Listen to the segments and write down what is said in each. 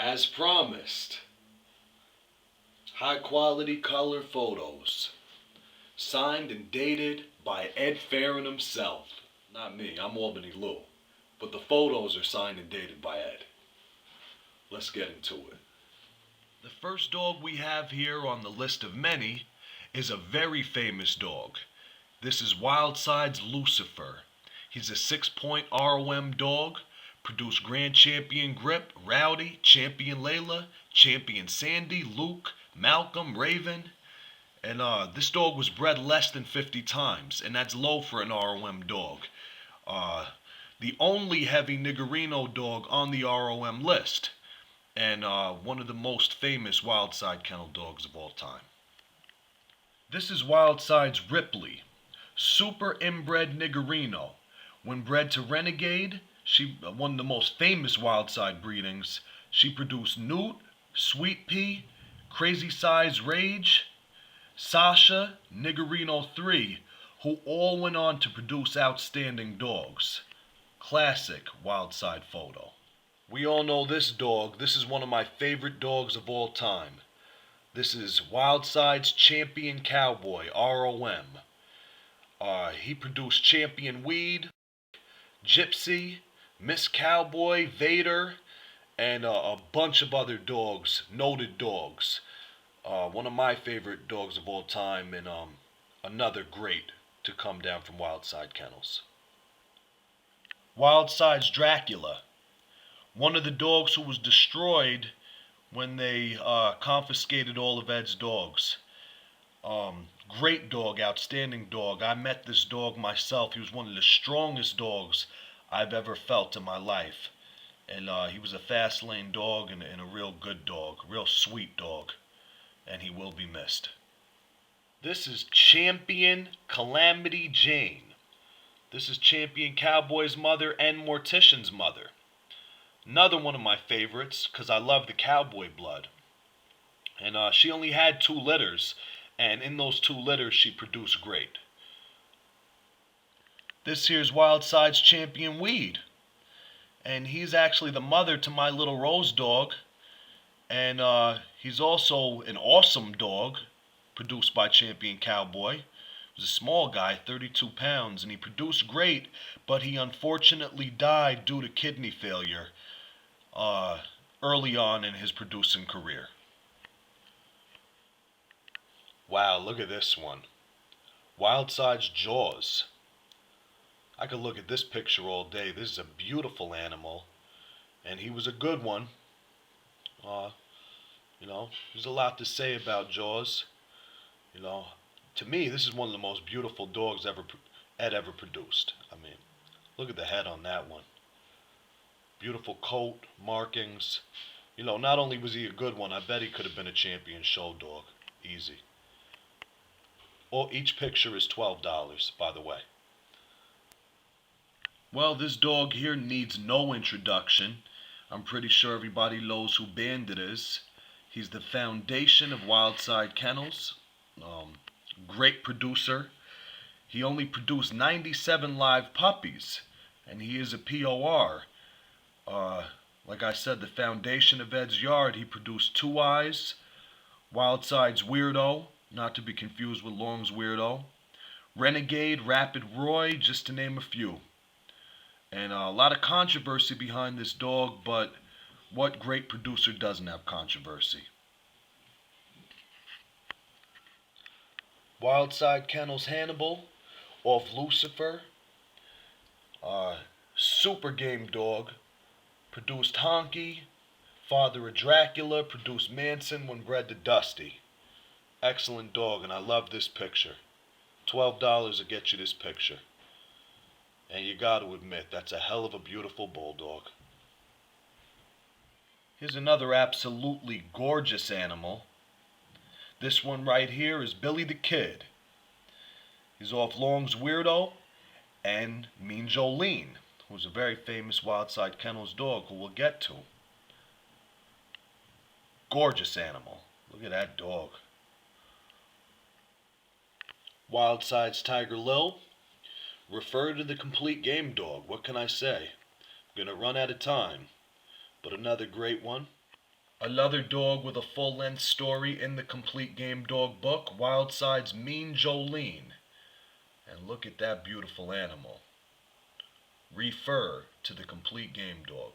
As promised, high quality color photos, signed and dated by Ed Farron himself. Not me, I'm Albany Lou. But the photos are signed and dated by Ed. Let's get into it. The first dog we have here on the list of many is a very famous dog. This is Wildside's Lucifer. He's a 6-point ROM dog. Produced Grand Champion Grip, Rowdy, Champion Layla, Champion Sandy, Luke, Malcolm, Raven. And this dog was bred less than 50 times, and that's low for an ROM dog. The only heavy Niggerino dog on the ROM list, and one of the most famous Wildside Kennel dogs of all time. This is Wildside's Ripley, super inbred Niggerino. When bred to Renegade, one of the most famous Wildside breedings, she produced Newt, Sweet Pea, Crazy Size Rage, Sasha, Niggerino 3, who all went on to produce outstanding dogs. Classic Wildside photo. We all know this dog. This is one of my favorite dogs of all time. This is Wildside's Champion Cowboy, ROM. He produced Champion Weed, Gypsy, Miss Cowboy, Vader, and a bunch of other dogs, noted dogs. One of my favorite dogs of all time, and another great to come down from Wildside Kennels. Wildside's Dracula. One of the dogs who was destroyed when they confiscated all of Ed's dogs. Great dog, outstanding dog. I met this dog myself. He was one of the strongest dogs I've ever felt in my life. And he was a fast lane dog and a real good dog, real sweet dog. And he will be missed. This is Champion Calamity Jane. This is Champion Cowboy's mother and Mortician's mother. Another one of my favorites, because I love the cowboy blood. And she only had 2 litters, and in those 2 litters she produced great. This here's Wildside's Champion Weed. And he's actually the mother to my little Rose dog. And he's also an awesome dog, produced by Champion Cowboy. He was a small guy, 32 pounds, and he produced great, but he unfortunately died due to kidney failure early on in his producing career. Wow, look at this one. Wildside's Jaws. I could look at this picture all day. This is a beautiful animal, and he was a good one. There's a lot to say about Jaws. To me, this is one of the most beautiful dogs Ed ever produced. I mean, look at the head on that one. Beautiful coat, markings. Not only was he a good one, I bet he could have been a champion show dog. Easy. Each picture is $12, by the way. Well, this dog here needs no introduction. I'm pretty sure everybody knows who Bandit is. He's the foundation of Wildside Kennels. Great producer. He only produced 97 live puppies, and he is a POR. Like I said, the foundation of Ed's yard. He produced 2 Eyes, Wildside's Weirdo, not to be confused with Long's Weirdo, Renegade, Rapid Roy, just to name a few. And a lot of controversy behind this dog, but what great producer doesn't have controversy? Wildside Kennels Hannibal, off Lucifer. Super game dog. Produced Honky, father of Dracula, produced Manson when bred to Dusty. Excellent dog, and I love this picture. $12 to get you this picture. And you got to admit, that's a hell of a beautiful bulldog. Here's another absolutely gorgeous animal. This one right here is Billy the Kid. He's off Long's Weirdo and Mean Jolene, who's a very famous Wildside Kennels dog who we'll get to. Gorgeous animal. Look at that dog. Wildside's Tiger Lil. Refer to the complete game dog. What can I say? I'm going to run out of time. But another great one. Another dog with a full-length story in the Complete Game Dog book, Wildside's Mean Jolene. And look at that beautiful animal. Refer to the Complete Game Dog.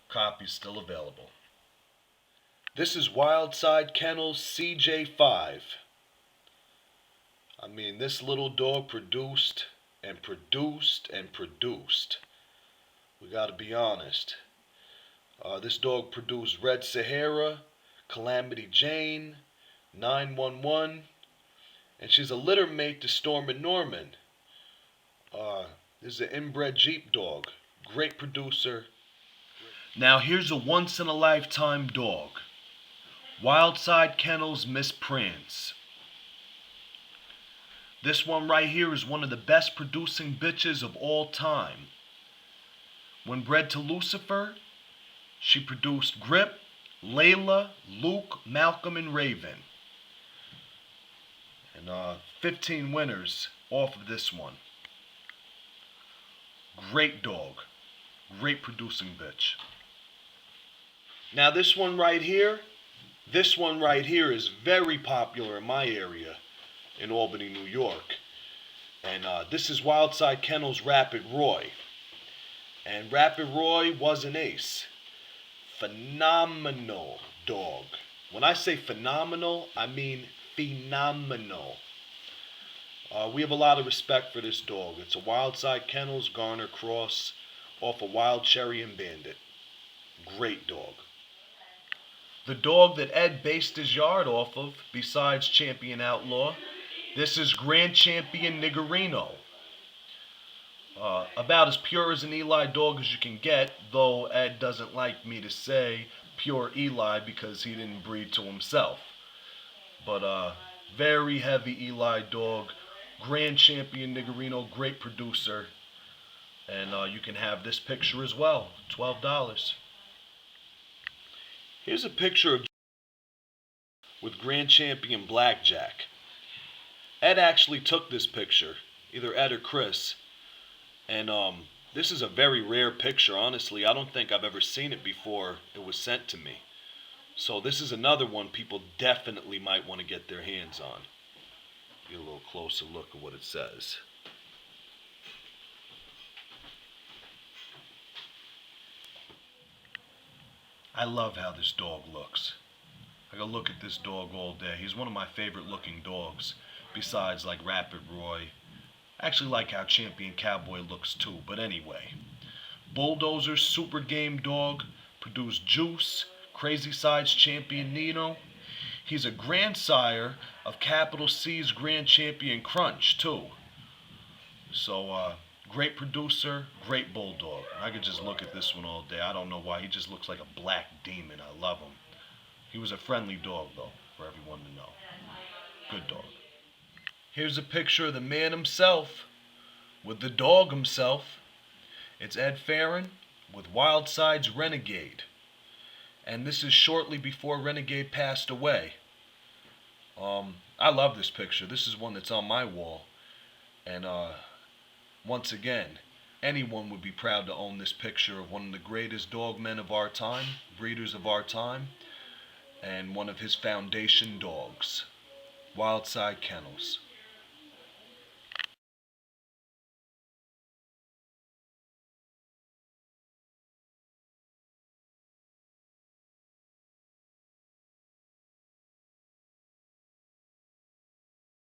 Copy's still available. This is Wildside Kennels CJ5. I mean, this little dog produced and produced and produced. We gotta be honest. This dog produced Red Sahara, Calamity Jane, 911, and she's a litter mate to Storm and Norman. This is an inbred Jeep dog. Great producer. Now here's a once-in-a-lifetime dog. Wildside Kennels Miss Prance. This one right here is one of the best producing bitches of all time. When bred to Lucifer, she produced Grip, Layla, Luke, Malcolm, and Raven. And 15 winners off of this one. Great dog. Great producing bitch. Now this one right here is very popular in my area in Albany, New York. And this is Wildside Kennels Rapid Roy. And Rapid Roy was an ace. Phenomenal dog. When I say phenomenal, I mean phenomenal. We have a lot of respect for this dog. It's a Wildside Kennels Garner cross off a Wild Cherry and Bandit. Great dog. The dog that Ed based his yard off of, besides Champion Outlaw, this is Grand Champion Niggerino. About as pure as an Eli dog as you can get, though Ed doesn't like me to say pure Eli because he didn't breed to himself. But very heavy Eli dog, Grand Champion Niggerino, great producer. And you can have this picture as well, $12. Here's a picture of with Grand Champion Blackjack. Ed actually took this picture, either Ed or Chris. And this is a very rare picture, honestly. I don't think I've ever seen it before it was sent to me. So this is another one people definitely might want to get their hands on. Get a little closer look at what it says. I love how this dog looks. I could look at this dog all day. He's one of my favorite looking dogs, besides like Rapid Roy. I actually like how Champion Cowboy looks too, but anyway. Bulldozer Super Game Dog produced Juice, Crazy Side's Champion Nino. He's a grandsire of Capital C's Grand Champion Crunch too. So, great producer, great bulldog. I could just look at this one all day. I don't know why. He just looks like a black demon. I love him. He was a friendly dog, though, for everyone to know. Good dog. Here's a picture of the man himself with the dog himself. It's Ed Farron with Wildside's Renegade. And this is shortly before Renegade passed away. I love this picture. This is one that's on my wall. And once again, anyone would be proud to own this picture of one of the greatest dog men of our time, breeders of our time, and one of his foundation dogs, Wildside Kennels.